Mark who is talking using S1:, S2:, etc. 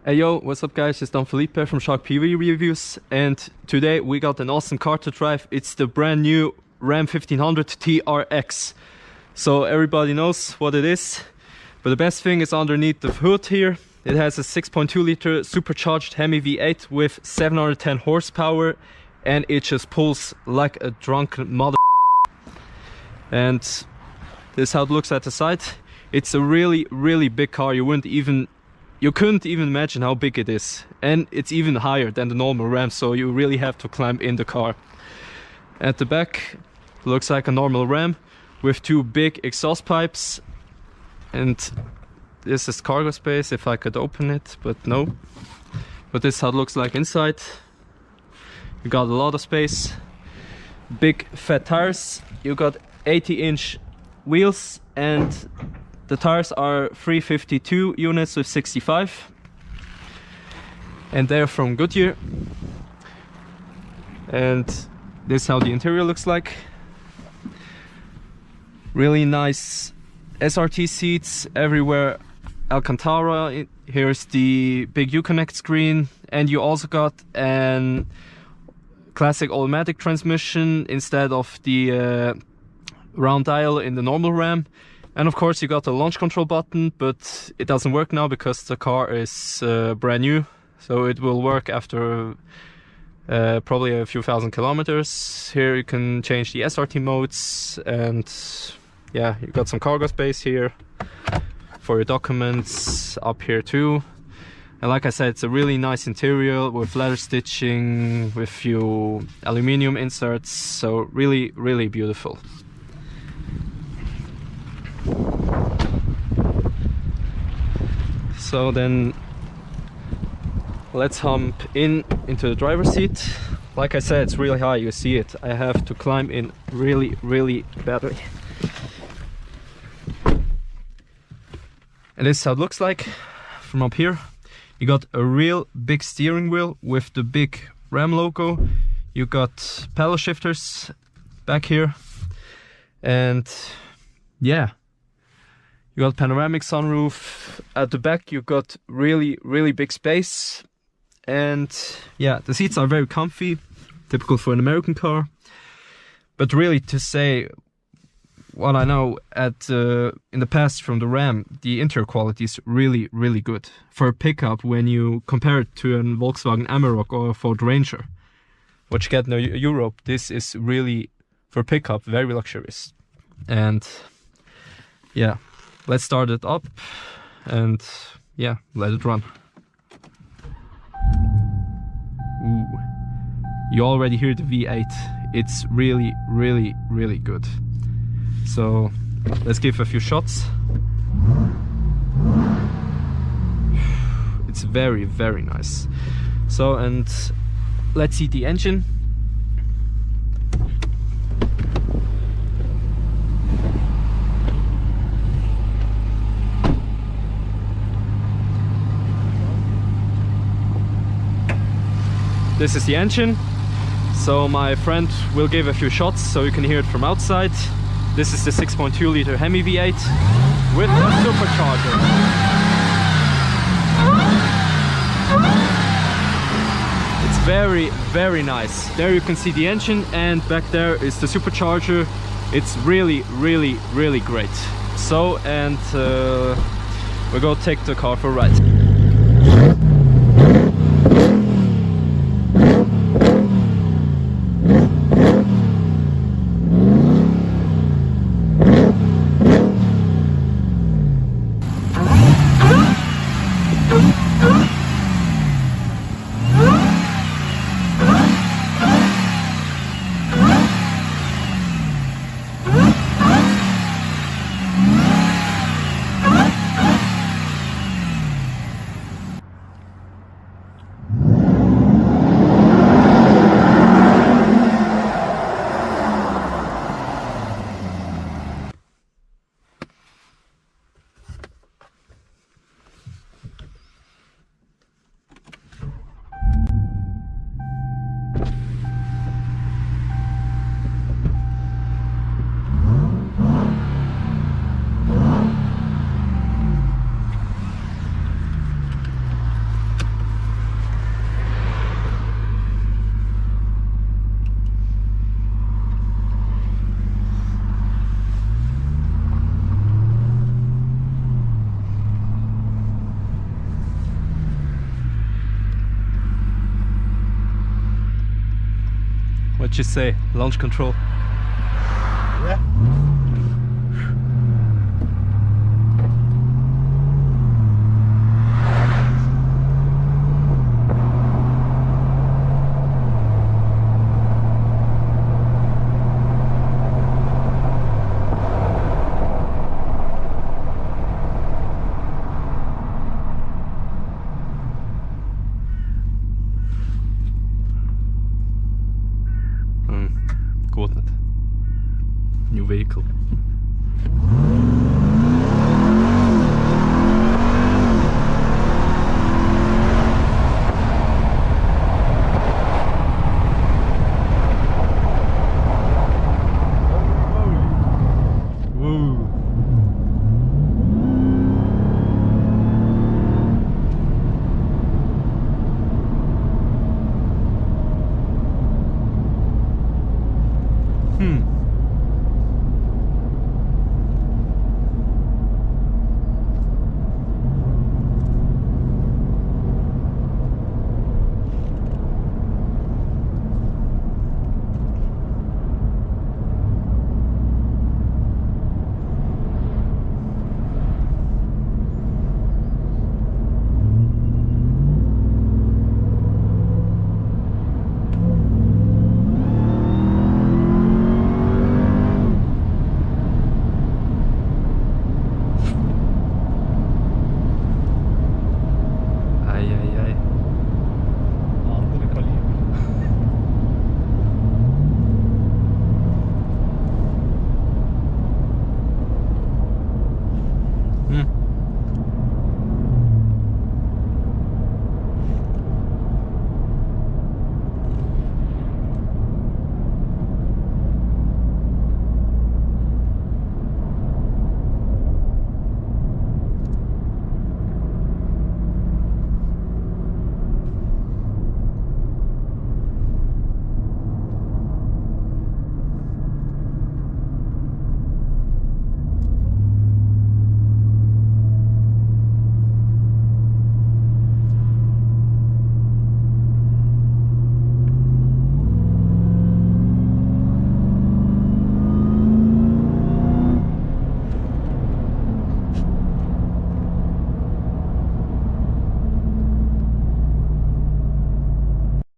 S1: Hey yo, what's up guys, it's Don Felipe from Shark PV Reviews, and today we got an awesome car to drive. It's the brand new Ram 1500 TRX. So everybody knows what it is, but the best thing is underneath the hood here. It has a 6.2 liter supercharged Hemi V8 with 710 horsepower, and it just pulls like a drunken mother. And this is how it looks at the side. It's a really big car. You couldn't even imagine how big it is, and it's even higher than the normal Ram, so you really have to climb in the car. At the back, looks like a normal Ram with two big exhaust pipes, and this is cargo space if I could open it, but no. But this is how it looks like inside. You got a lot of space, big fat tires. You got 80-inch wheels, and the tires are 352 units with 65, and they're from Goodyear. And this is how the interior looks like. Really nice SRT seats everywhere, Alcantara. Here's the big Uconnect screen, and you also got an classic automatic transmission instead of the round dial in the normal Ram. And of course you got the launch control button, but it doesn't work now because the car is brand new. So it will work after probably a few thousand kilometers. Here you can change the SRT modes, and yeah, you got some cargo space here for your documents, up here too. And like I said, it's a really nice interior with leather stitching, with few aluminium inserts, so really beautiful. So then let's hump into the driver's seat. Like I said, it's really high, you see it. I have to climb in really badly. And this is how it looks like from up here. You got a real big steering wheel with the big Ram logo. You got paddle shifters back here, and yeah, you got panoramic sunroof. At the back you got really big space, and yeah, the seats are very comfy, typical for an American car. But really, to say what I know, in the past from the Ram, the interior quality is really good for a pickup when you compare it to a Volkswagen Amarok or a Ford Ranger, what you get in Europe. This is really, for pickup, very luxurious. And yeah, let's start it up and yeah, let it run. Ooh. You already hear the V8. It's really good. So let's give a few shots. It's very nice. So, and let's see the engine. This is the engine. So my friend will give a few shots so you can hear it from outside. This is the 6.2 liter Hemi V8 with a supercharger. It's very nice. There you can see the engine, and back there is the supercharger. It's really great. So, and we'll go take the car for a ride. What you say? Launch control.
S2: Yeah.
S1: Good. New vehicle.